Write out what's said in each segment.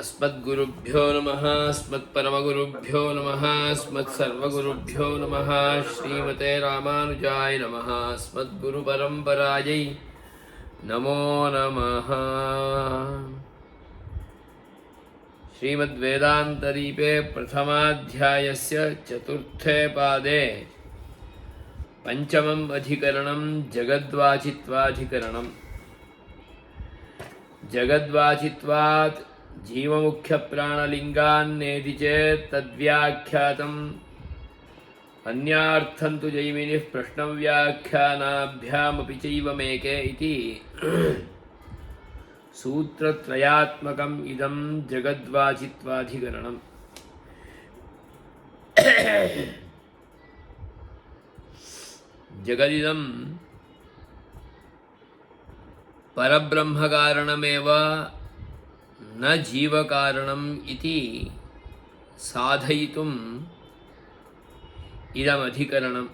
अस्मद्गुरुभ्यो नमः अस्मत्परमगुरुभ्यो नमः अस्मत्सर्वगुरुभ्यो नमः श्रीमते रामानुजाय नमः अस्मद्गुरुपरम्परायै नमो नमः। श्रीमद्वेदान्तदीपे प्रथमाध्यायस्य चतुर्थे पादे पञ्चमम् अधिकरणं जगद्वाचित्वाधिकरणम्। जगद्वाचित्वात् जीवमुख्यप्राणलिङ्गान्नेति चेत् तद्व्याख्यातम् अन्यार्थं तु जैमिनिः प्रश्नव्याख्यानाभ्यामपि चैवमेके इति सूत्रत्रयात्मकम् इदं जगद्वाचित्वाधिकरणम्। जगदिदं परब्रह्मकारणमेव न जीवकारणम् इति साधयितुम् इदमधिकरणम्।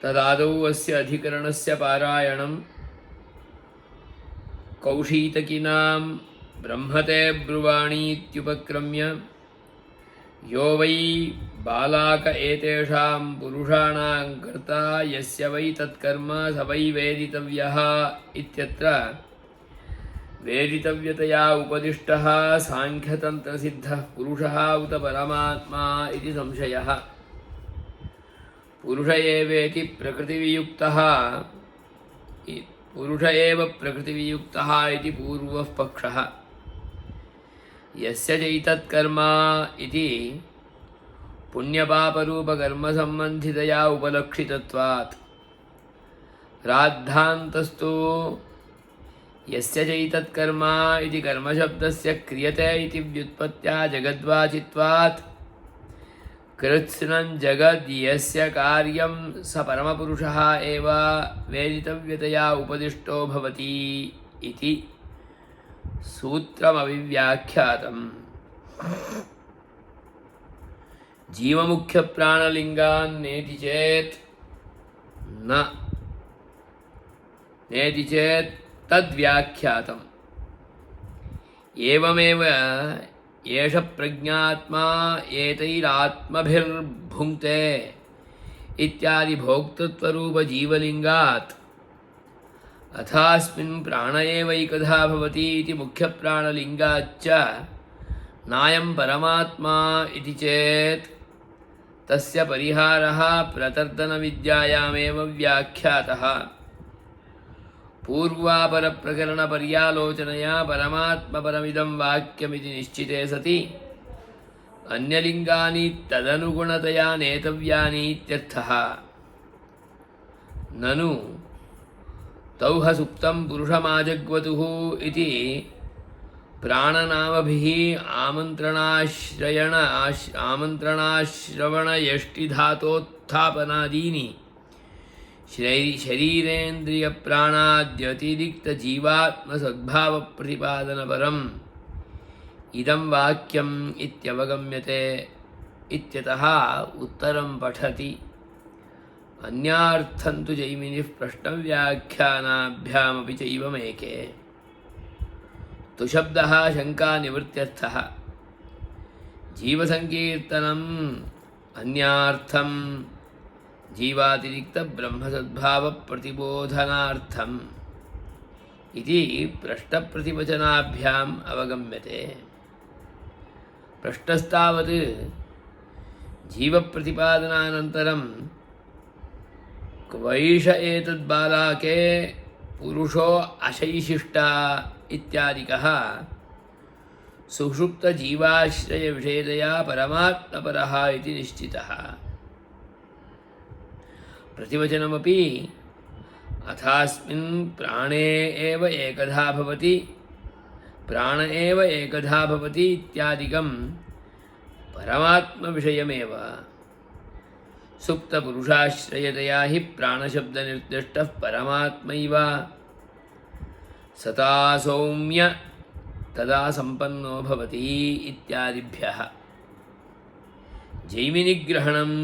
तदादौ अस्य अधिकरणस्य पारायणं कौशीतकिनां ब्रह्मते ब्रुवाणीत्युपक्रम्य यो वै बालाक एतेषां पुरुषाणां कर्ता यस्य वै तत्कर्म स वै वेदितव्यः इत्यत्र वेदितव्यतया उपदिष्टः सांख्यतन्त्रसिद्धः पुरुषः उत परमात्मा इति संशयः। पुरुष एवेति प्रकृतिवियुक्तः पुरुष एव प्रकृतिवियुक्तः इति पूर्वः पक्षः। यस्य चैतत्कर्म इति पुण्यपापरूपकर्मसम्बन्धितया उपलक्षितत्वात् राद्धान्तस्तु यस्य चैतत्कर्म इति कर्मशब्दस्य क्रियते इति व्युत्पत्त्या जगद्वाचित्वात् कृत्स्नं जगद् यस्य कार्यं स परमपुरुषः एव वेदितव्यतया उपदिष्टो भवति इति सूत्रमविव्याख्यातम्। जीवमुख्यप्राणलिङ्गान्नेति चेत् नेति चेत् तद्व्याख्यातम्। एवमेव एष प्रज्ञात्मा एतैरात्मभिर्भुङ्क्ते इत्यादि भोक्तृत्वरूपजीवलिङ्गात् अथास्मिन् प्राण एवैकधा भवति इति मुख्यप्राणलिङ्गाच्च नायं परमात्मा इति चेत् तस्य परिहारः प्रतर्दनविद्यायामेव व्याख्यातः। पूर्वापरप्रकरणपर्यालोचनया परमात्मपरमिदं वाक्यमिति निश्चिते सति अन्यलिङ्गानि तदनुगुणतया नेतव्यानि इत्यर्थः। ननु तौह सुप्तं पुरुषमाजग्वतुः इति प्राणनामभिः आमन्त्रणाश्रवणयष्टिधातोत्थापनादीनि शरीरेन्द्रियप्राणाद्यतिरिक्तजीवात्मसद्भावप्रतिपादनपरम् इदं वाक्यम् इत्यवगम्यते इत्यतः उत्तरं पठति। अन्यार्थं तु जैमिनिः प्रश्नव्याख्यानाभ्यामपि चैवमेके। तुशब्दः शङ्कानिवृत्त्यर्थः। जीवसङ्कीर्तनम् अन्यार्थं जीवातिरिक्तब्रह्मसद्भावप्रतिबोधनार्थम् इति प्रश्नप्रतिवचनाभ्याम् अवगम्यते। प्रश्नस्तावत् जीवप्रतिपादनानन्तरं क्वैष एतद्बालाके पुरुषो अशैशिष्ट इत्यादिकः सुषुप्तजीवाश्रयविषयतया परमात्मपरः इति निश्चितः। प्रतिवचनमपि अथास्मिन् प्राणे एव एकधा भवति प्राण एव एकधा भवति इत्यादिकं परमात्मविषयमेव। सुप्तपुरुषाश्रयतया हि प्राणशब्दनिर्दिष्टः परमात्मैव सता सौम्य तदा सम्पन्नो भवति इत्यादिभ्यः। जैमिनिग्रहणम्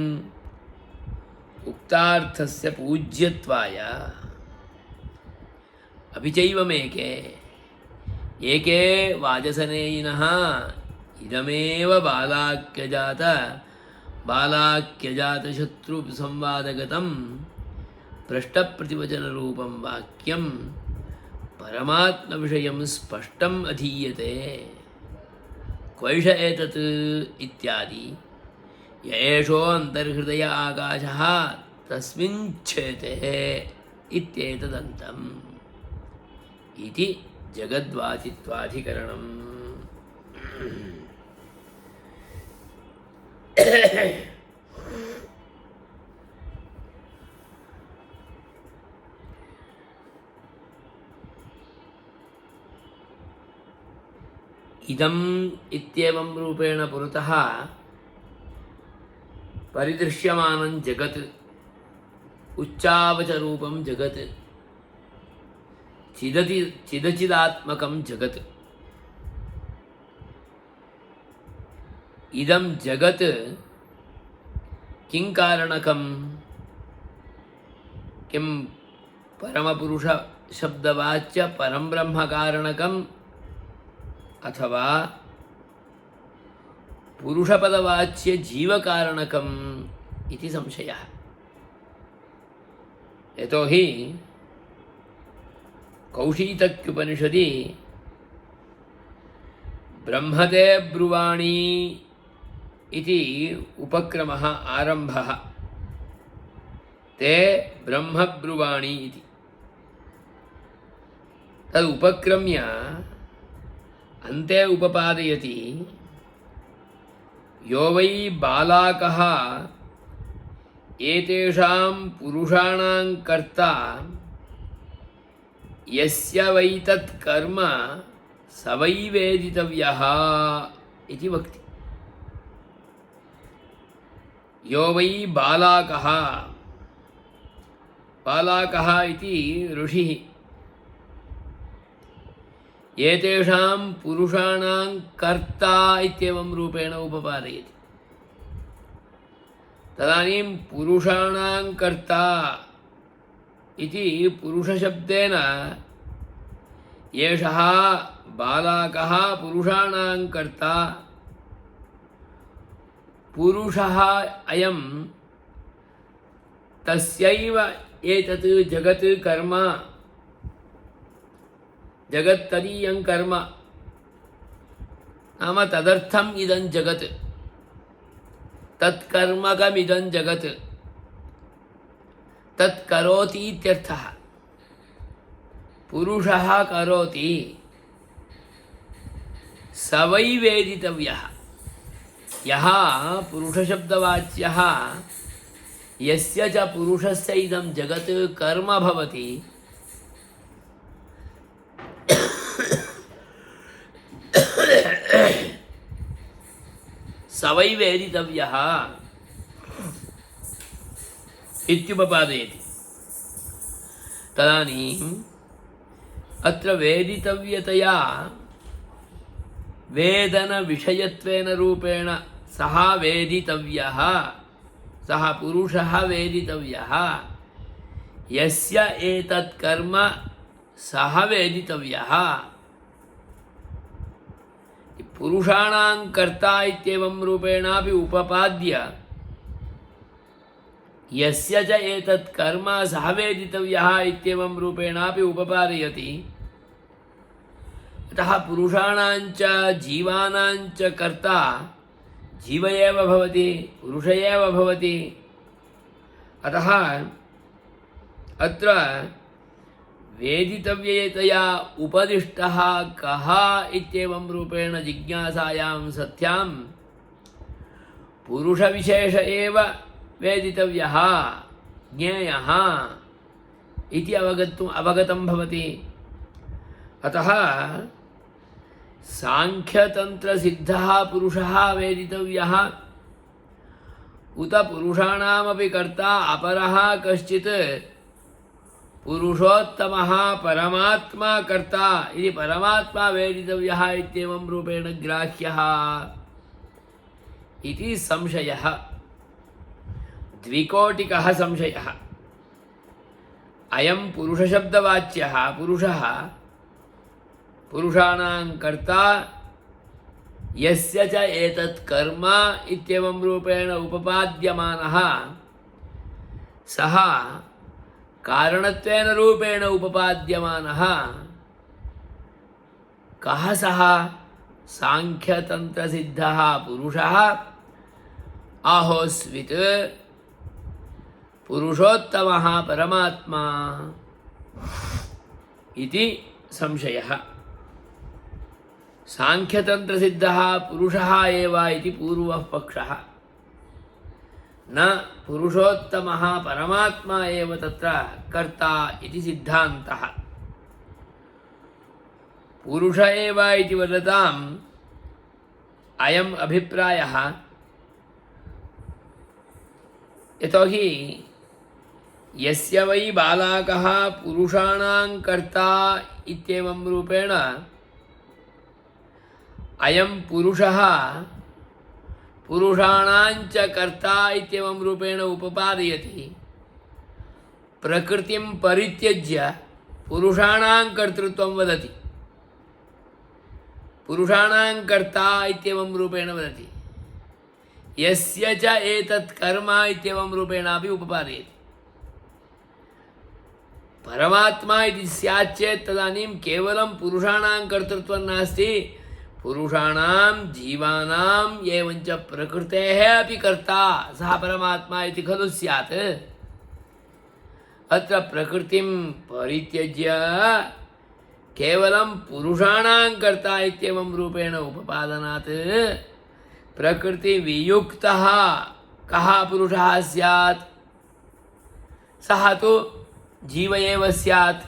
उक्तार्थस्य पूज्यत्वाय अभिचैवमेके ಏಕೆ ವಾಜಸನೇಯಿನಃ ಇದಮೇವ ಬಾಲಾಕ್ಯಜಾತಶತ್ರು ಸಂವಾದಗತಂ ಪೃಷ್ಟಪ್ರತಿವಚನರೂಪಂ ವಾಕ್ಯಂ ಪರಮಾತ್ಮವಿಷಯಂ ಸ್ಪಷ್ಟಂ ಅಧೀಯತೆ ಕ್ವೈಷ ಏತತ್ ಇತ್ಯಾದಿ ಯೇಷೋ ಅಂತರ್ಹೃದಯ ಆಕಾಶಃ ತಸ್ಮಿಂಚ್ಛೇತೆ ಇತ್ಯೇತದಂತಂ ಇತಿ ಜಗದ್ವಾಚಿತ್ವಾಧಿಕರಣಂ. ಇದಂ ಇತ್ಯೇವಂ ರೂಪೇಣ ಪುರತಃ ಪರಿದೃಶ್ಯಮಾನಂ ಜಗತ್ ಉಚ್ಚಾವಚರೂಪಂ ಜಗತ್ ಚಿದಚಿದಾತ್ಮಕಂ ಜಗತ್. ಇದಂ ಜಗತ್ ಕಿಂ ಕಾರಣಕಂ? ಕಿಂ ಪರಮಪುರುಷ ಶಬ್ದವಾಚ್ಯ ಪರಂ ಬ್ರಹ್ಮ ಕಾರಣಕಂ ಅಥವಾ ಪುರುಷಪದವಾಚ್ಯ ಜೀವಕಾರಣಕಂ ಇತಿ ಸಂಶಯಃ. ಯತೋ ಹಿ ಕೌಶೀತಕ್ಯುಪನಿಷದಿ ಬ್ರಹ್ಮತೆ ಬ್ರುವಾಣಿ ಇತಿ ಉಪಕ್ರಮಃ ಆರಂಭಃ. ತೇ ಬ್ರಹ್ಮಬ್ರುವಾಣಿ ಇತಿ ತದ್ ಉಪಕ್ರಮ್ಯ ಅಂತೆ ಉಪಪಾದಯತಿ ಯೋ ವೈ ಬಾಲಾಕಃ ಏತೇಷಾಂ ಪುರುಷಾಣಾಂ ಕರ್ತಾ ಯಸ್ಯ ವೈ ತತ್ ಕರ್ಮ ಸ ವೈ ವೇದಿತವ್ಯಃ ಇತಿ ವಕ್ತಿ. ಯೋ ವೈ ಬಾಲಾಕಃ, ಬಾಲಾಕಃ ಇತಿ ಋಷಿಃ, ಏತೇಷಾಂ ಪುರುಷಾಣಾಂ ಕರ್ತಾ ಇತ್ಯೇವಂ ರೂಪೇಣ ಉಪಪಾದಯತಿ. ತದಾನೀಂ ಪುರುಷಾಣಾಂ ಕರ್ತಾ इति पुरुषशब्देन येषः बालाकः पुरुषाणां कर्ता, पुरुषः अयं तस्यैव एतत् जगत् कर्म, जगत्तदीयं कर्म नाम तदर्थम् इदं जगत्, तत्कर्मकमिदं जगत्, तत्करोति इत्यर्थः. पुरुषः करोति स वै वेदितव्यः. यः पुरुषशब्दवाच्यः यस्य च पुरुषस्य इदं जगत् कर्म भवति स वै वेदितव्यः इत्युपपादयति. तदानीम् अत्र वेदितव्यतया वेदनविषयत्वेन रूपेण सः वेदितव्यः, सः पुरुषः वेदितव्यः, यस्य एतत् कर्म सः वेदितव्यः. पुरुषाणां कर्ता इत्येवं रूपेणापि उपपाद्य यस्य च एतत् कर्म सः वेदितव्यः इत्येवं रूपेणापि उपपादयति. अतः पुरुषाणां च जीवानां च कर्ता जीव एव भवति, पुरुष एव भवति. अतः अत्र वेदितव्यतया उपदिष्टः कः इत्येवं रूपेण जिज्ञासायां सत्यां पुरुषविशेष एव वेदितव्यः, ज्ञेयः इति अवगतं भवति. अतः सांख्यतन्त्रसिद्धः पुरुषः वेदितव्यः उत पुरुषाणामपि कर्ता अपरः कश्चित् पुरुषोत्तमः परमात्मा कर्ता इति परमात्मा वेदितव्यः इत्येवं रूपेण ग्राह्यः इति संशयः, द्विकोटिकः संशयः. अयं पुरुषशब्दवाच्यः पुरुषः पुरुषाणां कर्ता यस्य च एतत् कर्म इत्येवं रूपेण उपपाद्यमानः सः कारणत्वेन रूपेण उपपाद्यमानः कः सः सांख्यतन्त्रसिद्धः पुरुषः आहोस्वित् पुरुषोत्तमः परमात्मा इति संशयः। सांख्यतन्त्रसिद्धः पुरुषः एव इति पूर्वः पक्षः, न पुरुषोत्तमः परमात्मा एव तत्र कर्ता इति सिद्धान्तः। पुरुष एव इति वदताम् अयम् अभिप्रायः, यतोहि यस्य वै बालाकः पुरुषाणां कर्ता इत्येवं रूपेण अयं पुरुषः पुरुषाणाञ्च कर्ता इत्येवं रूपेण उपपादयति, प्रकृतिं परित्यज्य पुरुषाणां कर्तृत्वं वदति, पुरुषाणां कर्ता इत्येवं रूपेण वदति, यस्य च एतत् कर्म इत्येवं रूपेणापि उपपादयति। परमात्मा इति स्यात् चेत् तदानीं केवलं पुरुषाणां कर्तृत्वं नास्ति, पुरुषाणां जीवानाम् एवञ्च प्रकृतेः अपि कर्ता सः परमात्मा इति खलु स्यात्। अत्र प्रकृतिं परित्यज्य केवलं पुरुषाणां कर्ता इत्येवं रूपेण उपपादनात् प्रकृतिवियुक्तः कः पुरुषः स्यात्, सः तु जीव एव स्यात्।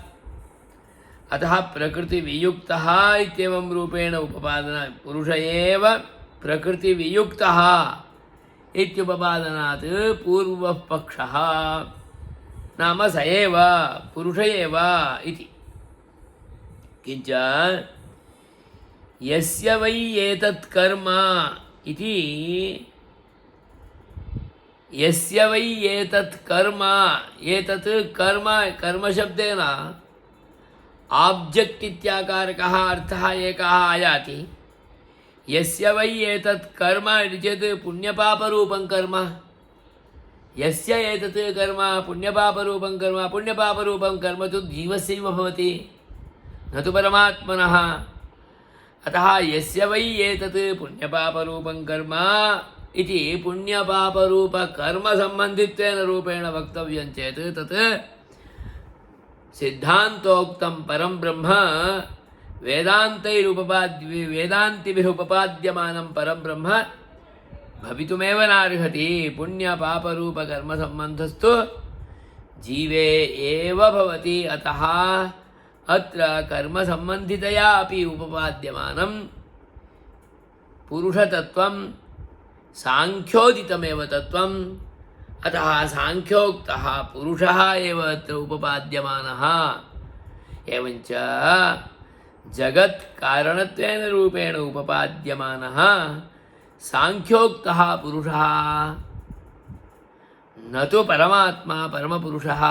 अतः प्रकृतिवियुक्तः इत्येवं रूपेण उपपादनात् पुरुष एव प्रकृतिवियुक्तः इत्युपपादनात् पूर्वः पक्षः, नाम स एव पुरुष एव इति। किञ्च यस्य वै एतत् कर्म इति, यस्य वै एतत् कर्म, एतत् कर्म कर्मशब्देन आब्जेक्ट् इत्याकारकः अर्थः एकः आयाति। यस्य वै एतत् कर्म इति चेत् पुण्यपापरूपं कर्म, यस्य एतत् कर्म पुण्यपापरूपं कर्म, पुण्यपापरूपं कर्म तु जीवस्यैव भवति, न तु परमात्मनः। अतः यस्य वै एतत् पुण्यपापरूपं कर्म इति पुण्यपापरूपकर्मसम्बन्धित्वेन रूपेण वक्तव्यं चेत् तत् सिद्धान्तोक्तं परं ब्रह्म वेदान्तिभिः उपपाद्यमानं परं ब्रह्म भवितुमेव नार्हति। पुण्यपापरूपकर्मसम्बन्धस्तु जीवे एव भवति। अतः अत्र कर्मसम्बन्धितया अपि उपपाद्यमानं पुरुषतत्त्वं सांख्योदितमेव तत्त्वम्। अतः सांख्योक्तः पुरुषः एव अत्र उपपाद्यमानः। एवञ्च जगत् कारणत्वेन रूपेण उपपाद्यमानः सांख्योक्तः पुरुषः, न तु परमात्मा परमपुरुषः।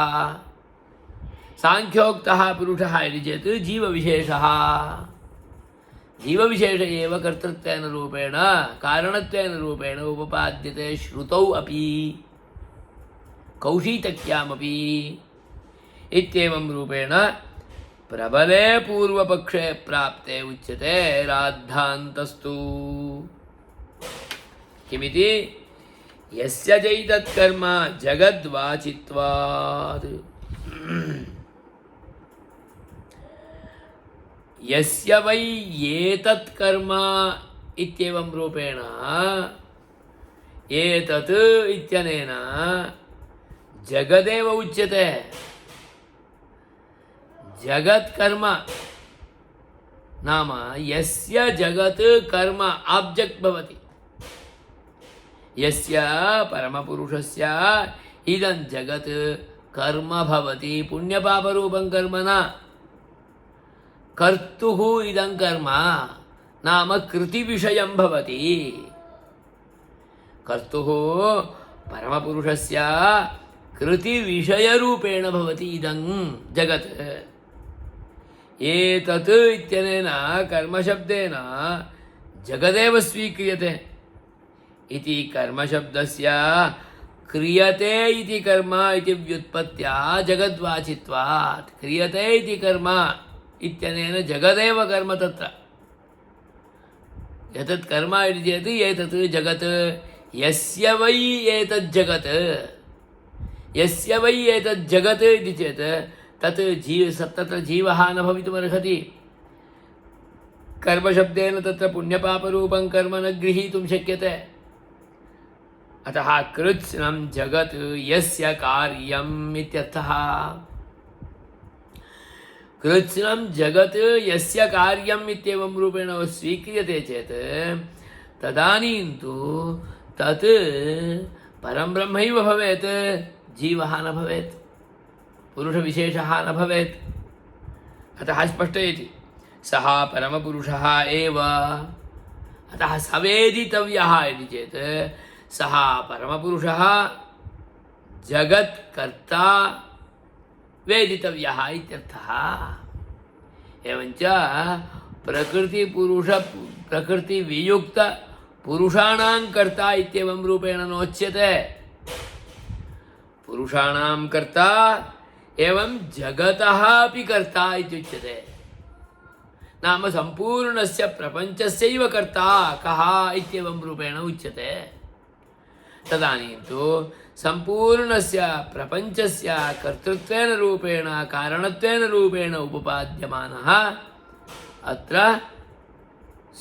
सांख्योक्तः पुरुषः इति चेत् जीवविशेषः, जीवविशेष एव कर्तृत्वेन रूपेण कारणत्वेन रूपेण उपपाद्यते श्रुतौ अपि कौशीतक्यामपि इत्येवं रूपेण प्रबले पूर्वपक्षे प्राप्ते उच्यते राद्धान्तस्तु। किमिति यस्य चैतत्कर्म जगद्वाचित्वात्, यस्य वै एतत्कर्म इत्येवं रूपेण एतत् इत्यनेन जगदेव उच्यते। जगत्कर्म नाम यस्य जगत् कर्म आब्जेक्ट् भवति, यस्य परमपुरुषस्य इदं जगत् कर्म भवति, पुण्यपापरूपं कर्म न, कर्तुः इदं कर्म नाम कृतिविषयं भवति। कर्तुः परमपुरुषस्य कृतिविषयरूपेण भवति इदं जगत्। एतत् इत्यनेन कर्मशब्देन जगदेव स्वीक्रियते इति कर्मशब्दस्य क्रियते इति कर्म इति व्युत्पत्त्या जगद्वाचित्वात् क्रियते इति कर्म इत्यनेन जगदेव कर्म तत्र एतत् कर्म इति चेत् एतत् जगत् यस्य वै एतत् जगत् यस्य वै एतत् जगत् इति चेत् तत् तत्र जीवः न भवितुमर्हति कर्मशब्देन तत्र पुण्यपापरूपं कर्म न गृहीतुं शक्यते अतः कृत्स्नं जगत् यस्य कार्यम् इत्यर्थः कृत्स्नं जगत् यस्य कार्यम् इत्येवं रूपेण स्वीक्रियते चेत् तदानीं तु तत् परं ब्रह्मैव भवेत् जीवः न भवेत् पुरुषविशेषः न भवेत् अतः स्पष्टयति सः परमपुरुषः एव अतः स वेदितव्यः इति चेत् सः परमपुरुषः जगत्कर्ता वेदितव्यः इत्यर्थः एवञ्च प्रकृतिवियुक्तपुरुषाणां कर्ता इत्येवं रूपेण नोच्यते पुरुषाणां कर्ता एवं जगतः अपि कर्ता इत्युच्यते नाम सम्पूर्णस्य प्रपञ्चस्यैव कर्ता कः इत्येवं रूपेण उच्यते तदानीं तु सम्पूर्णस्य प्रपञ्चस्य कर्तृत्वेन रूपेण कारणत्वेन रूपेण उपपाद्यमानः अत्र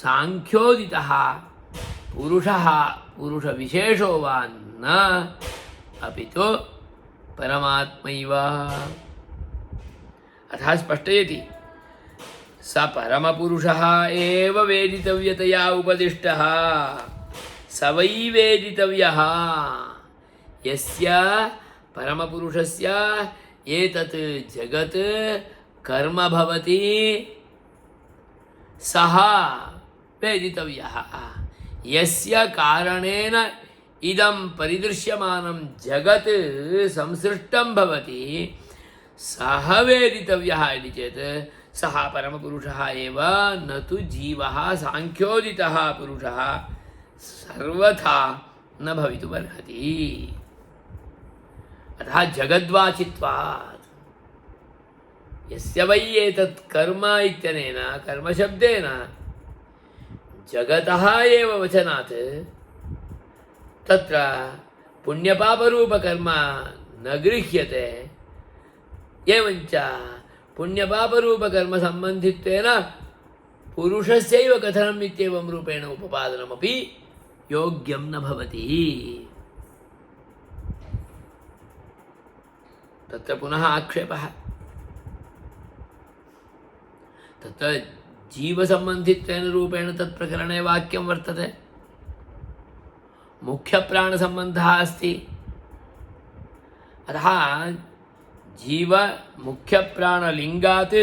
सांख्योदितः पुरुषः पुरुषविशेषो वा न अपि तु परमात्मैव अतः स्पष्टयति स परमपुरुषः एव वेदितव्यतया उपदिष्टः स वै वेदितव्यः यस्य परमपुरुषस्य एतत् जगत् कर्म भवति सः वेदितव्यः यस्य कारणेन इदं परिदृश्यमानं जगत् संसृष्टं भवति सः वेदितव्यः इति चेत् सः परमपुरुषः एव न तु जीवः सांख्योदितः पुरुषः सर्वथा न भवितुमर्हति अतः जगद्वाचित्वात् यस्य वै एतत् कर्म इत्यनेन कर्मशब्देन जगतः एव वचनात् तत्र पुण्यपापरूपकर्म न गृह्यते एवञ्च पुण्यपापरूपकर्मसम्बन्धित्वेन पुरुषस्यैव कथनम् इत्येवं रूपेण उपपादनमपि योग्यं न भवति तत्र पुनः आक्षेपः तत्र जीवसम्बन्धित्वेन रूपेण तत्प्रकरणे वाक्यं वर्तते मुख्यप्राणसम्बन्धः अस्ति अतः जीवमुख्यप्राणलिङ्गात्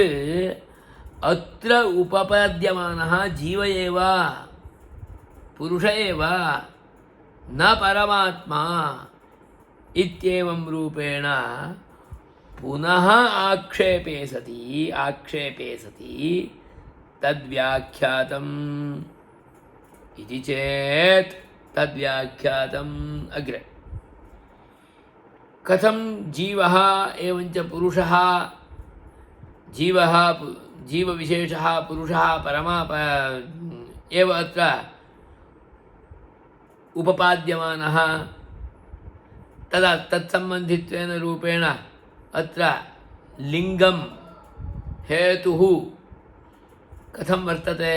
अत्र उपपद्यमानः जीव एव पुरुष एव न परमात्मा इत्येवं रूपेण पुनः आक्षेपे सति तद्व्याख्यातम् इति चेत् तद्व्याख्यातम् अग्रे कथं जीवः एवञ्च पुरुषः जीवविशेषः पुरुषः एव अत्र उपपाद्यमानः तदा तत्सम्बन्धित्वेन रूपेण अत्र लिङ्गं हेतुः कथं वर्तते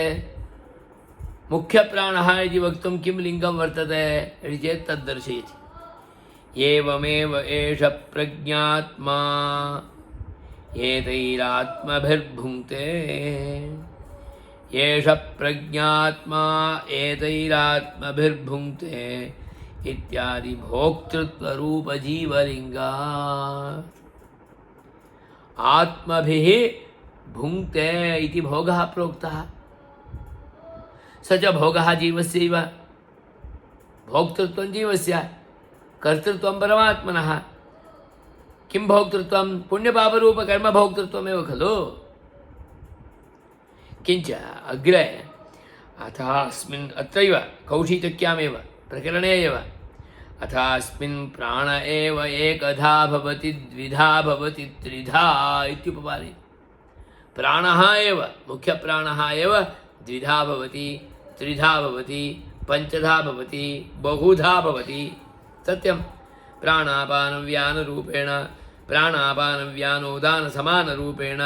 मुख्यप्राणः इति वक्तुं किं लिङ्गं वर्तते इति चेत् तद्दर्शयति एवमेव एष प्रज्ञात्मा एतैरात्मभिर्भुङ्क्ते एष प्रज्ञात्मा एतैरात्मभिर्भुङ्क्ते इत्यादि भोक्तृत्वरूपजीवलिङ्गात् आत्मभिः भुङ्क्ते इति भोगः प्रोक्तः स च भोगः जीवस्यैव भोक्तृत्वं जीवस्य कर्तृत्वं परमात्मनः किं भोक्तृत्वं पुण्यपापरूपकर्मभोक्तृत्वमेव खलु किञ्च अग्रे अतः अस्मिन् अत्रैव कौशीतक्यामेव प्रकरणे एव अतः अस्मिन् प्राण एव एकधा भवति द्विधा भवति त्रिधा इत्युपपादि प्राणः एव मुख्यप्राणः एव द्विधा भवति त्रिधा भवति पञ्चधा भवति बहुधा भवति सत्यं प्राणापानव्यानरूपेण प्राणापानव्यानोदानसमानरूपेण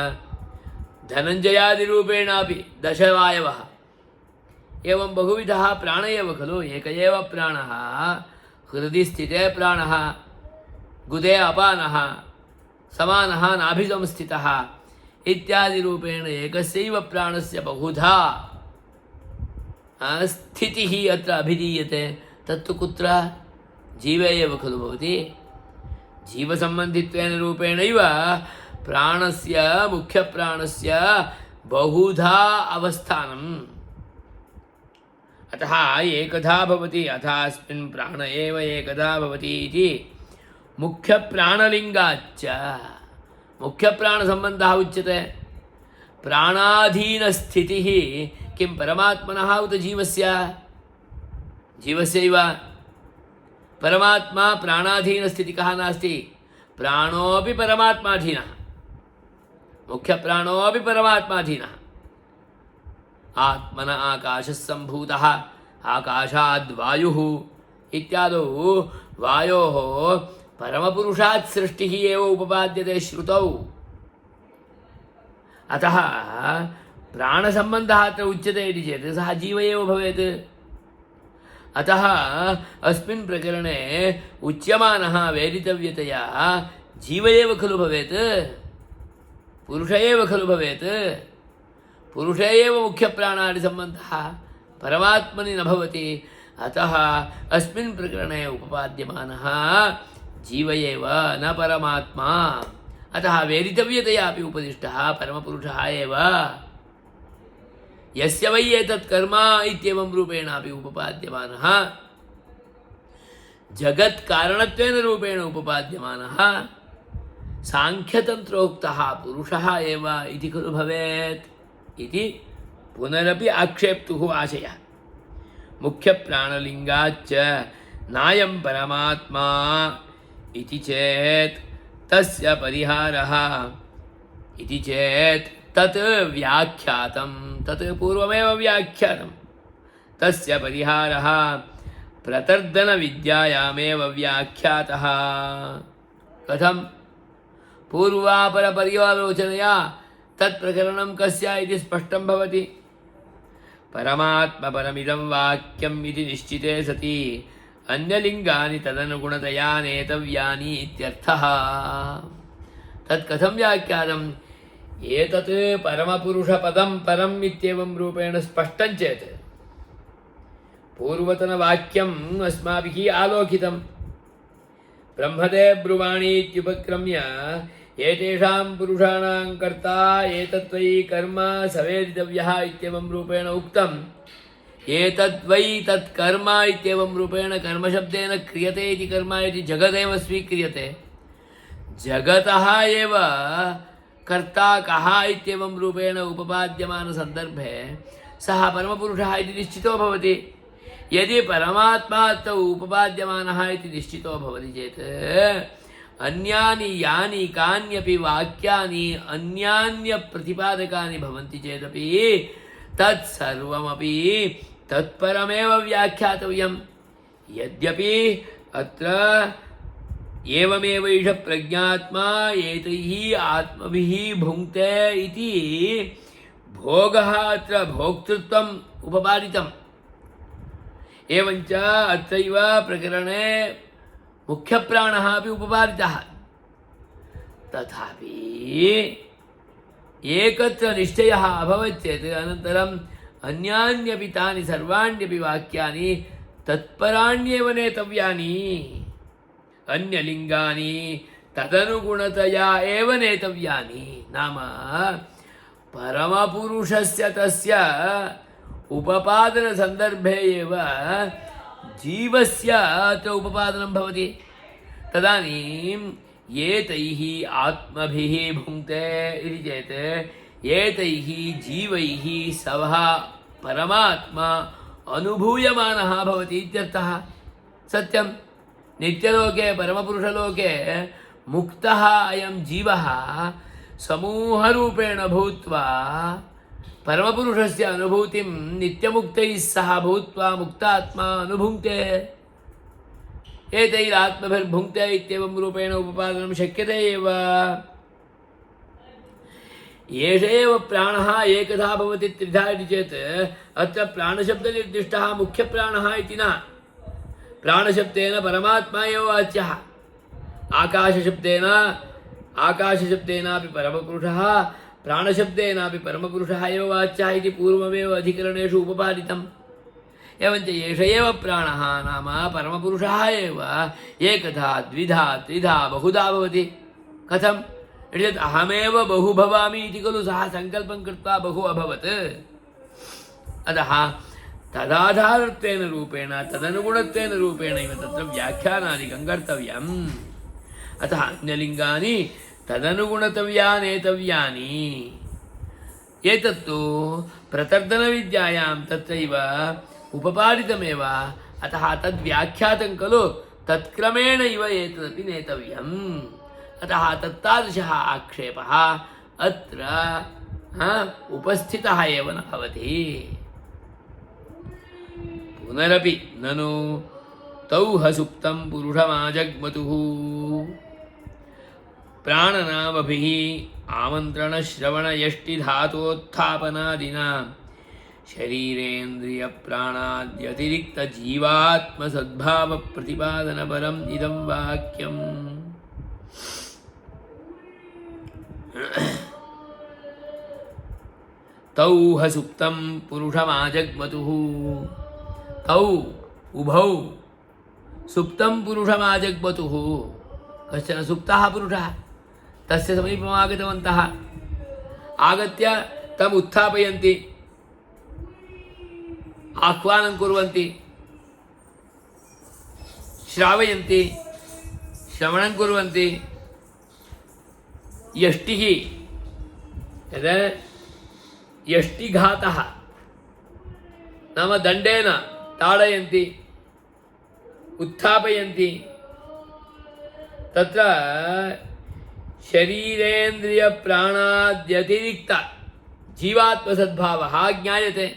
धनञ्जयादिरूपेणापि दशवायवः एवं बहुविधः प्राण एव खलु एक एव प्राणः हृदि स्थिते प्राणः गुदे अपानः समानः नाभिसंस्थितः इत्यादिरूपेण एकस्यैव प्राणस्य बहुधा स्थितिः अत्र अभिधीयते तत्तु कुत्र जीवे एव खलु भवति जीवसम्बन्धित्वेन रूपेणैव प्राणस्य मुख्यप्राणस्य बहुधा अवस्थानम् अतः एकधा भवति अतः अस्मिन् प्राण एव एकधा भवति इति मुख्यप्राणलिङ्गाच्च मुख्यप्राणसम्बन्धः उच्यते प्राणाधीनस्थितिः किं परमात्मनः उत जीवस्य जीवस्यैव परमात्मा प्राणाधीनस्थितिकः नास्ति प्राणोऽपि परमात्माधीनः मुख्यप्राणोऽपि परमात्माधीनः आत्मन आकाशः सम्भूतः आकाशाद्वायुः इत्यादौ वायोः परमपुरुषात् सृष्टिः एव उपपाद्यते श्रुतौ अतः प्राणसम्बन्धः अत्र उच्यते इति चेत् सः जीव एव भवेत् अतः अस्मिन् प्रकरणे उच्यमानः वेदितव्यतया जीव एव खलु भवेत् पुरुष एव खलु भवेत् पुरुषे एव मुख्यप्राणादिसम्बन्धः परमात्मनि न भवति अतः अस्मिन् प्रकरणे उपपाद्यमानः जीव एव न परमात्मा अतः वेदितव्यतया अपि उपदिष्टः परमपुरुषः एव यस्य वै एतत् कर्म इत्येवं रूपेणापि उपपाद्यमानः जगत्कारणत्वेन रूपेण उपपाद्यमानः सांख्यतन्त्रोक्तः पुरुषः एव इति खलु भवेत् इति पुनरपि आक्षेप्तुः आशयः मुख्यप्राणलिङ्गाच्च नायं परमात्मा इति चेत् तस्य परिहारः इति चेत् तत् व्याख्यातं तत् पूर्वमेव व्याख्यातं तस्य परिहारः प्रतर्दनविद्यायामेव व्याख्यातः कथं पूर्वापरपर्यालोचनया तत्प्रकरणं कस्य इति स्पष्टं भवति परमात्मपरमिदं वाक्यम् इति निश्चिते सति अन्यलिङ्गानि तदनुगुणतया नेतव्यानि इत्यर्थः तत् कथं व्याख्यातम् एतत् परमपुरुषपदं परम् इत्येवं रूपेण स्पष्टं चेत् पूर्वतनवाक्यम् अस्माभिः आलोकितं ब्रह्मदे ब्रुवाणी इत्युपक्रम्य एतेषां पुरुषाणां कर्ता एतद्वै कर्म सवेदितव्यः इत्येवं रूपेण उक्तम् एतद्वै तत् कर्म इत्येवं रूपेण कर्मशब्देन क्रियते इति कर्म इति जगदेव स्वीक्रियते जगतः एव कर्ता कः इत्येवं रूपेण उपपाद्यमानसन्दर्भे सः परमपुरुषः इति निश्चितो भवति यदि परमात्मा अत्र उपपाद्यमानः इति निश्चितो भवति चेत् अन्यानि यानि कान्यपि वाक्यानि अन्यान्यप्रतिपादकानि भवन्ति चेदपि तत्सर्वमपि तत्परमेव व्याख्यातव्यं यद्यपि अत्र एवमेव ईश प्रज्ञात्मा एतैः आत्मभिः भुङ्क्ते इति भोगः अत्र भोक्तृत्वम् उपपादितम् एवञ्च अत्रैव प्रकरणे मुख्यप्राणः अपि उपपादितः तथापि एकत्र निश्चयः अभवत् चेत् अनन्तरम् अन्यान्यपि तानि सर्वाण्यपि वाक्यानि तत्पराण्येव नेतव्यानि अन्यलिङ्गानि तदनुगुणतया एव नेतव्यानि नाम परमपुरुषस्य तस्य उपपादनसन्दर्भे एव जीवस्य अत्र उपपादनं भवति तदानीं एतैः आत्मभिः भुङ्क्ते इति चेत् ಏತೈಃ ಜೀವೈಃ ಸಹ ಪರಮಾತ್ಮ ಅನುಭೂಯಮಾನಃ ಭವತಿ ಇತ್ಯರ್ಥಃ. ಸತ್ಯಂ ನಿತ್ಯಲೋಕೆ ಪರಮಪುರುಷಲೋಕೆ ಮುಕ್ತಃ ಅಯಂ ಜೀವಃ ಸಮೂಹರೂಪೇಣ ಭೂತ್ವಾ ಪರಮಪುರುಷಸ್ಯ ಅನುಭೂತಿಂ ನಿತ್ಯಮುಕ್ತೈಃ ಸಹ ಭೂತ್ವಾ ಮುಕ್ತಾತ್ಮ ಅನುಭುಂಕ್ತೆ. ಏತೈರಾತ್ಮಭಿರ್ಭುಂಕ್ತೆ ಇತ್ಯೇವಂ ರೂಪೇಣ ಉಪಪಾದನಂ ಶಕ್ಯತೆ ಏವ. ಏಷ ಏವ ಪ್ರಾಣಃ ಏಕಧಾ ಭವತಿ ತ್ರಿಧಾ ಇತಿ ಚೇತ್ ಅತ್ರ ಪ್ರಾಣಶಬ್ದನಿರ್ದಿಷ್ಟಃ ಮುಖ್ಯಪ್ರಾಣಃ ಇತಿ ನ. ಪ್ರಾಣಶಬ್ದೇನ ಪರಮಾತ್ಮ ಏವ ವಾಚ್ಯಃ. ಆಕಾಶಶಬ್ದೇನಾಪಿ ಪರಮಪುರುಷಃ ಪ್ರಾಣಶಬ್ದೇನಾಪಿ ಪರಮಪುರುಷಃ ಏವ ವಾಚ್ಯಃ ಇತಿ ಪೂರ್ವಮೇವ ಅಧಿಕರಣೇಷು ಉಪಪಾದಿತಂ. एवञ्च एष एव प्राणः नाम परमपुरुषः एव एकधा द्विधा त्रिधा बहुधा भवति. कथम् इति चेत् अहमेव बहु भवामि इति खलु सः सङ्कल्पं कृत्वा बहु अभवत्. अतः तदाधारत्वेन रूपेण तदनुगुणत्वेन रूपेण इव तत्र व्याख्यानादिकं कर्तव्यम्. अतः अन्यलिङ्गानि तदनुगुणतव्यानेतव्यानि. एतत्तु प्रतर्दनविद्यायां तत्रैव उपपादितमेव. अतः तद्व्याख्यातं खलु तत्क्रमेण इव एतदपि नेतव्यम्. अतः तत्तादृशः आक्षेपः अत्र उपस्थितः एव न भवति. पुनरपि ननु तौ हसुप्तं पुरुषमाजग्मतुः प्राणनामभिः आमन्त्रणश्रवणयष्टिधातोत्थापनादिना शरीरेन्द्रियप्राणाद्यतिरिक्तजीवात्मसद्भावप्रतिपादनपरम् इदं वाक्यम्. तौ हसुप्तं पुरुषमाजग्मतुः. तौ उभौ सुप्तं पुरुषमाजग्मतुः. कश्चन सुप्तः पुरुषः तस्य समीपमागतवन्तः. आगत्य तम् उत्थापयन्ति, आह्वानं कुर्वन्ति, श्रावयन्ति, श्रवणं कुर्वन्ति. यष्टिः यदा यष्टिघातः नाम दण्डेन ताडयन्ति, उत्थापयन्ति. तत्र शरीरेन्द्रियप्राणाद्यतिरिक्त जीवात्मसद्भावः ज्ञायते.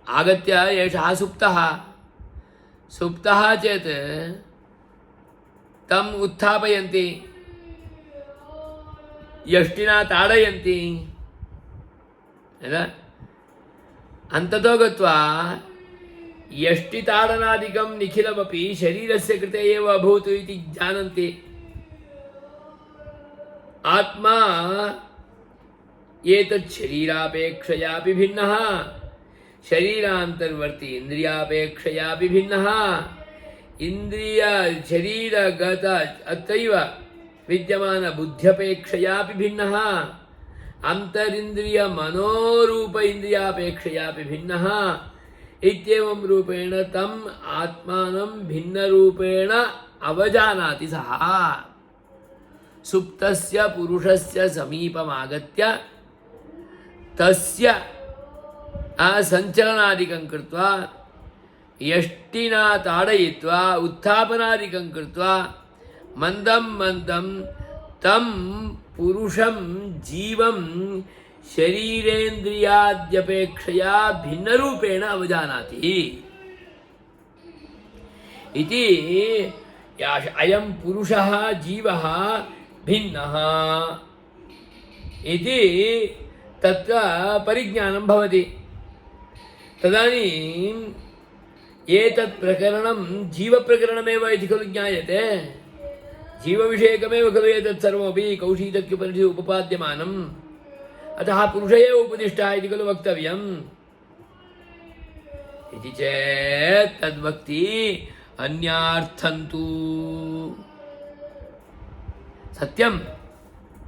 आगत्य एषः सुप्तः. सुप्तः चेत् तम् उत्थापयन्ति, यष्टिना ताडयन्ति. अन्ततो गत्वा यष्टिताडनादिकं निखिलमपि शरीरस्य कृते एव अभूत् इति जानन्ति. आत्मा एतत् शरीरापेक्षयापि भिन्नः, शरीरान्तर्वर्ती इन्द्रियापेक्षयापि भिन्नः, इन्द्रिय शरीरगत अत्रैव विद्यमानबुद्ध्यपेक्षयापि भिन्नः, अन्तरिन्द्रियमनोरूप इन्द्रियापेक्षयापि भिन्नः. इत्येवं रूपेण तम् आत्मानं भिन्नरूपेण अवजानाति सः. सुप्तस्य पुरुषस्य समीपमागत्य तस्य सञ्चलनादिकं कृत्वा यष्टिना ताडयित्वा उत्थापनादिकं कृत्वा मन्दं मन्दं तं पुरुषं जीवं शरीरेन्द्रियाद्यपेक्षया भिन्नरूपेण अवजानाति इति. अयं पुरुषः जीवः भिन्नः इति तत्र परिज्ञानं भवति. तदानीम् एतत् प्रकरणं जीवप्रकरणमेव इति खलु ज्ञायते. जीवविषयकमेव खलु एतत् सर्वमपि कौशीतक्योपनिषदि उपपाद्यमानम्. अतः पुरुष एव उपदिष्टः इति खलु वक्तव्यम्. इति चेत् तद्वक्ति अन्यार्थन्तु सत्यं.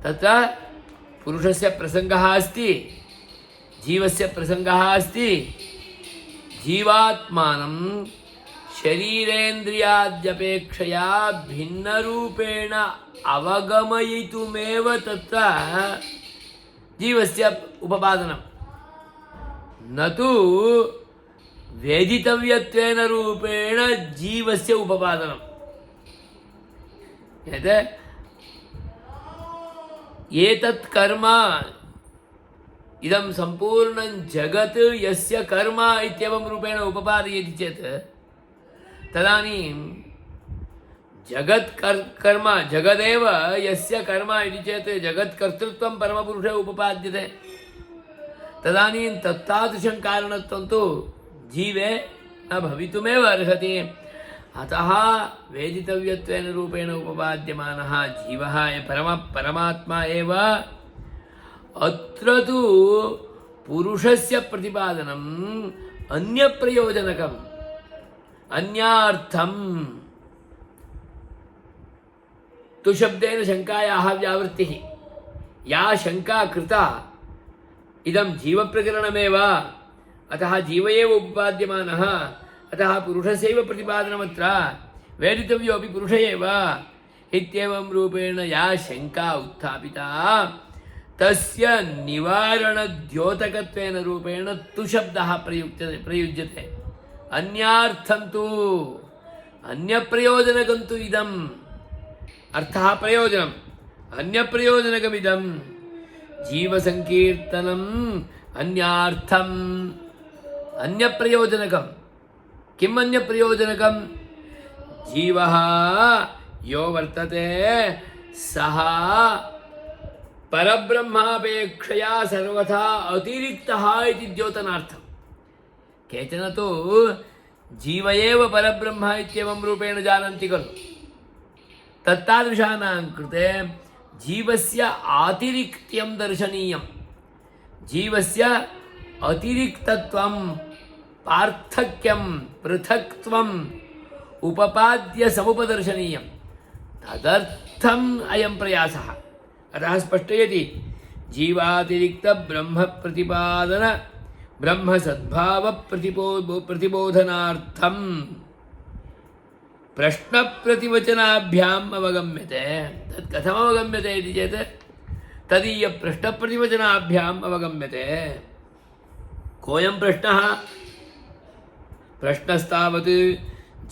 तत्र पुरुषस्य प्रसङ्गः अस्ति, जीवस्य प्रसङ्गः अस्ति. जीवात्मानं ಶರೀರೇಂದ್ರಿಯಾದ್ಯಪೇಕ್ಷೆಯ ಭಿನ್ನರೂಪೇಣ ಅವಗಮಯಿತುಮೇವ ತತ್ರ ಜೀವಸ್ಯ ಉಪಪಾದನಂ ನತು ವೇದಿತವ್ಯತ್ವೇನ ರೂಪೇಣ ಜೀವಸ್ಯ ಉಪಪಾದನಂ. ಯತ್ ಏತತ್ ಕರ್ಮ ಇದಂ ಸಂಪೂರ್ಣಂ ಜಗತ್ ಯಸ್ಯ ಕರ್ಮ ಇತ್ಯೇವಂ ರೂಪೇಣ ಉಪಪಾದಯತಿ ಚೇತ್ ತದಾನೀಂ ಜಗತ್ ಕರ್ಮ ಜಗದೇವ ಯಸ್ಯ ಕರ್ಮ ಇತಿ ಚೇತ್ ಜಗತ್ ಕರ್ತೃತ್ವಂ ಪರಮಪುರುಷೇ ಉಪಪಾದ್ಯತೆ. ತದಾನೀಂ ತತ್ತಾದೃಶಂ ಕಾರಣತ್ವಂ ತು ಜೀವೇ ನ ಭವಿತುಮೇವ ಅರ್ಹತಿ. ಅತಃ ವೇದಿತವ್ಯತ್ವೇನ ರೂಪೇಣ ಉಪಪಾದ್ಯಮಾನಃ ಜೀವಃ ಪರಮಾತ್ಮ ಏವ. ಅತ್ರ ತು ಪುರುಷಸ್ಯ ಪ್ರತಿಪಾದನಂ ಅನ್ಯಪ್ರಯೋಜನಕಂ ಅನ್ಯಾರ್ಥಂ ತು ಶಬ್ದೇನ ಶಂಕಾಯಾಃ ವ್ಯಾವೃತ್ತಿಃ. ಯಾ ಶಂಕಾ ಕೃತಾ ಇದಂ ಜೀವಪ್ರಕರಣಮೇವ ಅತಃ ಜೀವ ಏವ ಉಪಪಾದ್ಯಮಾನಃ ಅತಃ ಪುರುಷಸ್ಯೈವ ಪ್ರತಿಪಾದನಮತ್ರ ವೇದಿತವ್ಯೋಪಿ ಪುರುಷ ಏವ ಇತ್ಯೇವಂ ರೂಪೇಣ ಯಾ ಶಂಕಾ ಉತ್ಥಾಪಿತಾ ತಸ್ಯ ನಿವಾರಣದ್ಯೋತಕತ್ವೇನ ರೂಪೇಣ ತು ಶಬ್ದಃ ಪ್ರಯುಜ್ಯತೆ. ಅನ್ಯಾರ್ಥಂತು ಅನ್ಯಪ್ರಯೋಜನಕಂತು ಇದಂ ಅರ್ಥಃ ಪ್ರಯೋಜನಂ ಅನ್ಯಪ್ರಯೋಜನಕಮಿದಂ ಜೀವಸಂಕೀರ್ತನಂ ಅನ್ಯಾರ್ಥಂ ಅನ್ಯಪ್ರಯೋಜನಕಂ. ಕಿಂ ಅನ್ಯಪ್ರಯೋಜನಕಂ? ಜೀವಃ ಯೋ ವರ್ತತೆ ಸಹ ಪರಬ್ರಹ್ಮಾಪೇಕ್ಷೆಯ ಸರ್ವಥಾ ಅತಿರಿಕ್ತಃ ಇತಿ ದ್ಯೋತನಾರ್ಥಂ. ಕೇಚನ ತು ಜೀವ ಏವ ಪರಬ್ರಹ್ಮ ಇತ್ಯೇವಂ ರೂಪೇಣ ಜಾನಂತಿ ಖಲು. ತತ್ತಾದೃಶಾನಾಂ ಕೃತೆ ಜೀವಸ್ಯ ಆತಿರಿಕ್ತ್ಯಂ ದರ್ಶನೀಯಂ. ಜೀವಸ್ಯ ಅತಿರಿಕ್ತತ್ವಂ ಪಾರ್ಥಕ್ಯಂ ಪೃಥಕ್ತ್ವಂ ಉಪಪಾದ್ಯ ಸಮುಪದರ್ಶನೀಯಂ. ತದರ್ಥಂ ಅಯಂ ಪ್ರಯಾಸಃ. ಅತಃ ಸ್ಪಷ್ಟಯತಿ ಜೀವಾತಿರಿಕ್ತ ಬ್ರಹ್ಮ ಪ್ರತಿಪಾದನ ಬ್ರಹ್ಮ ಸದ್ಭಾವ ಪ್ರತಿಬೋಧನಾರ್ಥಂ ಪ್ರಶ್ನ ಪ್ರತಿವಚನಾಭ್ಯಾಂ ಅವಗಮ್ಯತೆ. ತತ್ ಕಥಂ ಅವಗಮ್ಯತೆ ಇತಿ ಚೇತ್ ತದೀಯ ಪ್ರಶ್ನ ಪ್ರತಿವಚನಾಭ್ಯಾಂ ಅವಗಮ್ಯತೆ. ಕೋಯಂ ಪ್ರಶ್ನಃ? ಪ್ರಶ್ನಸ್ತಾವತ್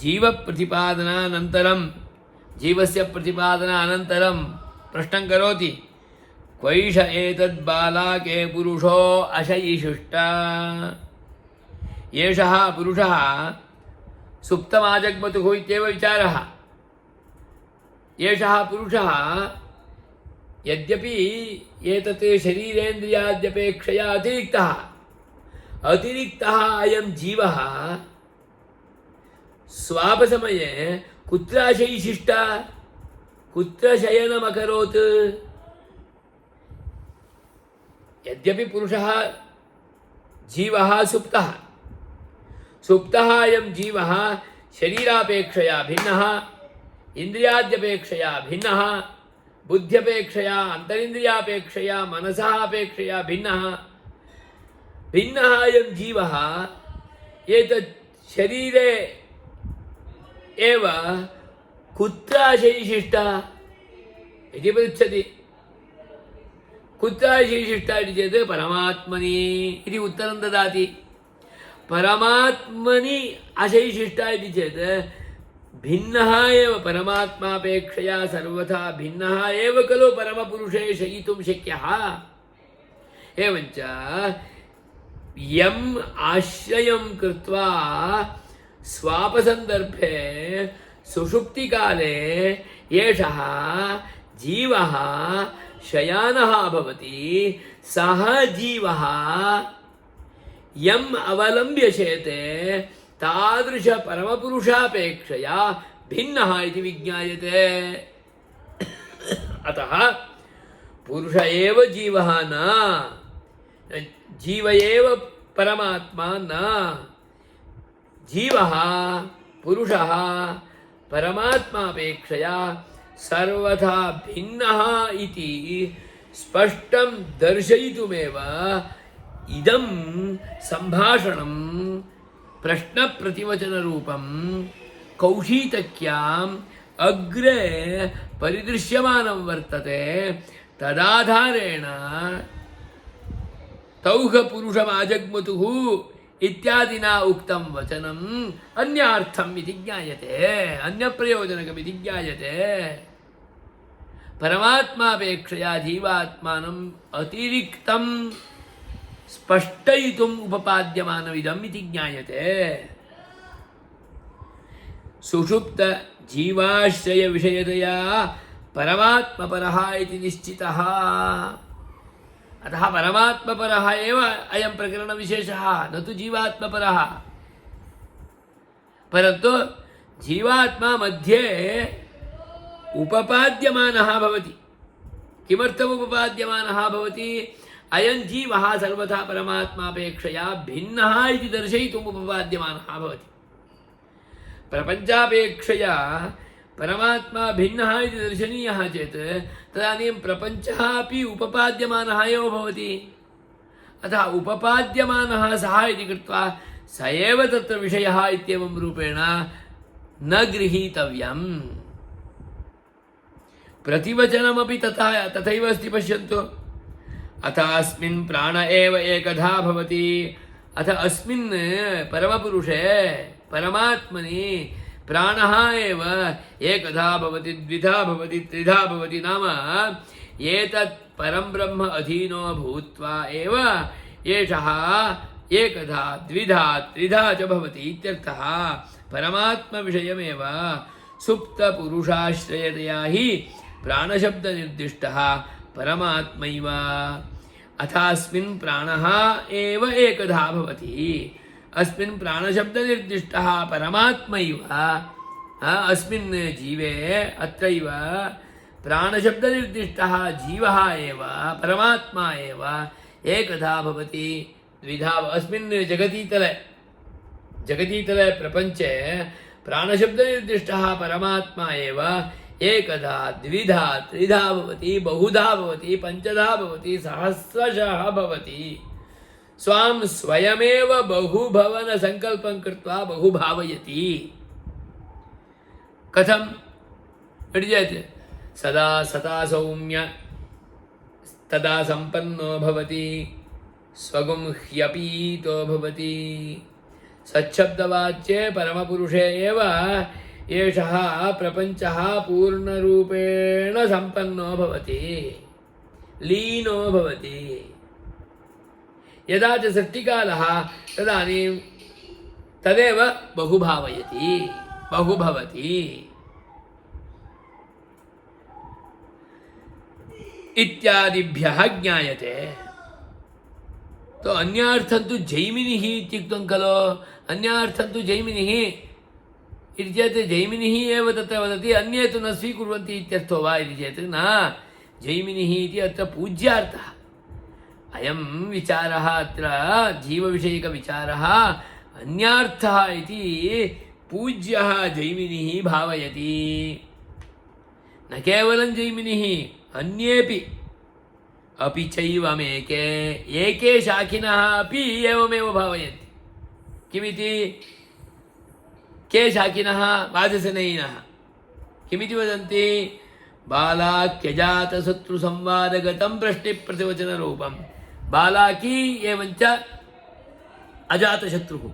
ಜೀವ ಪ್ರತಿಪಾದನಾನಂತರಂ ಜೀವಸ್ಯ ಪ್ರತಿಪಾದನಾನಂತರಂ ಪ್ರಶ್ನಂ ಕರೋತಿ ಕ್ವೈಷ ಏತದ್ ಬಾಲಾಕೆ ಪುರುಷೋ ಅಶಯಿಶಿಷ್ಟ. ಏಷಃ ಪುರುಷಃ ಸುಪ್ತಮಾಜಗ್ಮತುಃ ಇತ್ಯೇವ ವಿಚಾರಃ. ಏಷಃ ಪುರುಷಃ ಯದ್ಯಪಿ ಏತತ್ ಶರೀರೇಂದ್ರಿಯಾದ್ಯಪೇಕ್ಷೆಯ ಅತಿರಿಕ್ತಃ ಅಯಂ ಜೀವಃ ಸ್ವಾಪಸಮಯೇ ಕುತ್ರ ಶಯಿಶಿಷ್ಟ ಕುತ್ರ ಶಯನಮಕರೋತ್. ಯದ್ಯಪಿ ಪುರುಷಃ ಜೀವಃ ಸುಪ್ತಃ ಅಯಂ ಜೀವಃ ಶರೀರಾಪೇಕ್ಷೆಯ ಭಿನ್ನಃ ಇಂದ್ರಿಯಾದ್ಯಪೇಕ್ಷೆಯ ಭಿನ್ನಃ ಬುದ್ಧ್ಯಪೇಕ್ಷೆಯ ಅಂತರಿಂದ್ರಿಯಾಪೇಕ್ಷೆಯ ಮನಸಃ ಅಪೇಕ್ಷೆಯ ಭಿನ್ನಃ ಅಯಂ ಜೀವಃ ಏತತ್ ಶರೀರೆ ಏವ ಕುತ್ರ ಶಯಿಶಿಷ್ಟ इति पृच्छति. कुत्र शैशिष्टा इति चेत् परमात्मनि इति उत्तरं ददाति. परमात्मनि अशैशिष्टा इति चेत् भिन्नः एव परमात्मापेक्षया सर्वथा भिन्नः एव खलु परमपुरुषे शयितुं शक्यः. एवञ्च यम् आश्रयं कृत्वा स्वापसन्दर्भे सुषुप्तिकाले एषः जीवः शयानः भवति, सः जीवः यम् अवलम्ब्य शेते तादृश परमपुरुषापेक्षया भिन्नः इति विज्ञायते. अतः पुरुष एव जीवः न, जीव एव परमात्मा न. जीवः पुरुषः परमात्मापेक्षया सर्वथा भिन्नः इति स्पष्टं दर्शयितुमेव इदं सम्भाषणं प्रश्नप्रतिवचनरूपं कौशीतक्याम् अग्रे परिदृश्यमानं वर्तते तदाधारेण तौह पुरुषमाजग्मतुः इत्यादिना उक्तं वचनम् अन्यार्थम् इति ज्ञायते, अन्यप्रयोजनकमिति ज्ञायते। परमात्मापेक्षया जीवात्मानम् अतिरिक्तं स्पष्टयितुम् उपपाद्यमानमिदम् इति ज्ञायते। सुषुप्त जीवाश्रय विषयतया परमात्मपरः इति निश्चितः। अतः परमात्मपरः एव अयं प्रकरणविशेषः, न तु जीवात्मपरः। परन्तु जीवात्मा मध्ये उपपाद्यमानः भवति। किमर्थम् उपपाद्यमानः भवति? अयं जीवः सर्वथा परमात्मापेक्षया भिन्नः इति दर्शयितुम् उपपाद्यमानः भवति। प्रपञ्चापेक्षया परमात्मा भिन्नः इति दर्शनीयः चेत् तदानीं प्रपञ्चः अपि उपपाद्यमानः एव भवति। अतः उपपाद्यमानः सः इति कृत्वा स एव तत्र विषयः इत्येवं रूपेण न गृहीतव्यम्। प्रतिवचनमपि तथैव अस्ति, पश्यन्तु। अथ अस्मिन् प्राण एव एकधा भवति। अथ अस्मिन् परमपुरुषे परमात्मनि प्राणः एव एकधा भवति, द्विधा भवति, त्रिधा भवति। नाम एतत् परं ब्रह्म अधीनो भूत्वा एव एषः एकधा द्विधा त्रिधा च भवति इत्यर्थः। परमात्मविषयमेव सुप्तपुरुषाश्रयतया हि प्राणशब्दनिर्दिष्टः परमात्मैव। अथ अस्मिन् प्राणः एव एकधा भवति। अस्मिन् प्राणशब्दनिर्दिष्टः परमात्मैव। अस्मिन् जीवे अत्रैव प्राणशब्दनिर्दिष्टः जीवः एव परमात्मा एव एकधा भवति, द्विधा। अस्मिन् जगतीतले प्रपञ्चे प्राणशब्दनिर्दिष्टः परमात्मा एव एकधा द्विधा त्रिधा भवति, बहुधा भवति, पञ्चधा भवति, सहस्रशः भवति। स्वां स्वयमेव बहुभवन संकल्पं कृत्वा बहु भावयति। कथं चेत् सदा सता सौम्य तदा संपन्नो भवति, स्वगुं ह्यपीतो भवति। सच्छब्दवाच्ये परमपुरुषे एव एषः प्रपञ्चः पूर्णरूपेण संपन्नो भवति, लीनो भवति। यदा च सृष्टिकालः तदानीं तदेव बहु भावयति, बहु भवति इत्यादिभ्यः ज्ञायते। तो अन्यार्थं तु जैमिनिः इत्युक्तं खलु। अन्यार्थं तु जैमिनिः इति चेत् जैमिनिः एव तत्र वदति, अन्ये तु न स्वीकुर्वन्ति इत्यर्थो वा इति चेत् न। जैमिनिः इति अत्र पूज्यार्थः। अयं विचारः अत्र जीवविषयकविचारः अन्यार्थः इति पूज्यः जैमिनिः भावयति। न केवलं जैमिनिः, अन्येपि अपि चैवमेके एके शाखिनः अपि एवमेव भावयन्ति। किमिति? के शाखिनः? वाजसनेयिनः। किमिति वदन्ति? बालाक्यजातशत्रुसंवादगतं प्रश्निप्रतिवचनरूपं। बालाकी एवञ्च अजातशत्रुः,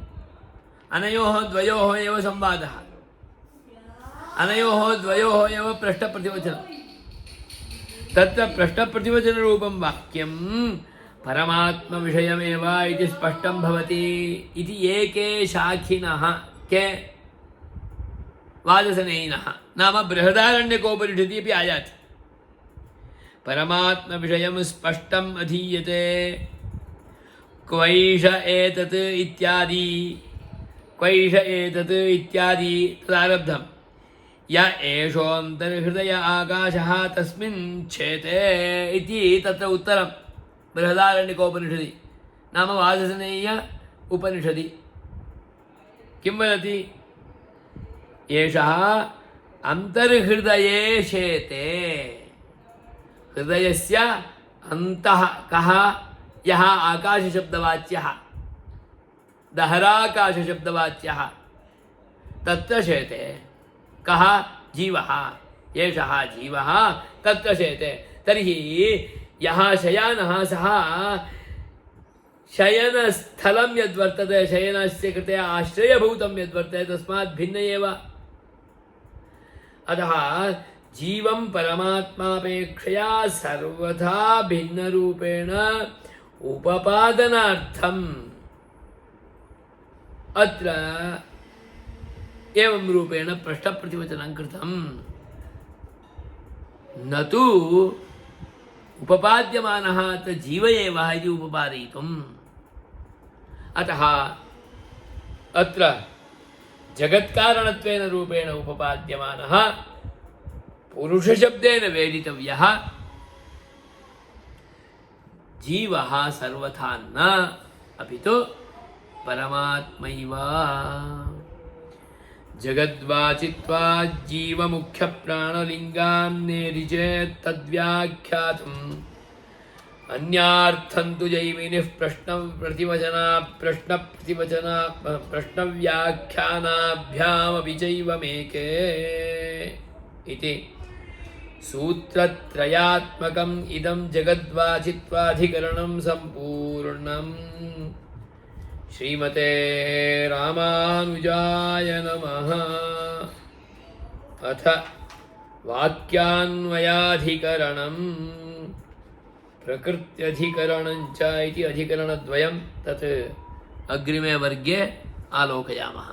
अनयोः द्वयोः एव संवादः, अनयोः द्वयोः एव प्रश्नप्रतिवचनं। तत्र प्रश्नप्रतिवचनरूपं वाक्यं परमात्मविषयमेव इति स्पष्टं भवति इति एके शाखिनः। के? वाजसनेयिनः। नाम बृहदारण्यकोपनिषदि अपि आयाति। परमात्मविषयं स्पष्टम् अधीयते। क्वैष एतत् इत्यादि, क्वैष एतत् इत्यादि तदारब्धं। य एषोऽन्तर्हृदय आकाशः तस्मिन् क्षेते इति तत्र उत्तरं बृहदारण्यकोपनिषदि, नाम वाजसनेय्य उपनिषदि। किं वदति? एषः अन्तर्हृदये शेते। हृदयस्य अन्तः कः? यः आकाशशब्दवाच्यः, दहराकाशशब्दवाच्यः, तत्र शेते कः जीवः एषः जीवः तत्र शेते तर्हि यः शयानः सः शयनस्थलं यद्वर्तते शयनस्य कृते आश्रयभूतं यद्वर्तते तस्मात् भिन्न एव अतः जीवं परमात्मापेक्षया सर्वथा भिन्नरूपेण उपपादनार्थम् अत्र एवं रूपेण प्रश्नप्रतिवचनं कृतं न तु उपपाद्यमानः अत्र जीव एव इति उपपादयितुम् अतः अत्र जगत्कारणत्वेन रूपेण उपपाद्यमानः पुरुषशब्देन वेदितव्यः जीवः सर्वथा न अपि तु परमात्मैव जगद्वाचित्वा जीवमुख्यप्राणलिङ्गान्नेरि चेत् तद्व्याख्यातुम् अन्यार्थं तु जैमिनिः प्रश्नव्याख्यानाभ्यामपि चैवमेके इति सूत्रत्रयात्मकम् इदं जगद्वाचित्वाधिकरणं सम्पूर्णम् श्रीमते रामानुजाय नमः अथ वाक्यान्वयाधिकरणम् प्रकृत्यधिकरणं च इति अधिकरणद्वयं तत् अग्रिमे वर्गे आलोकयामः।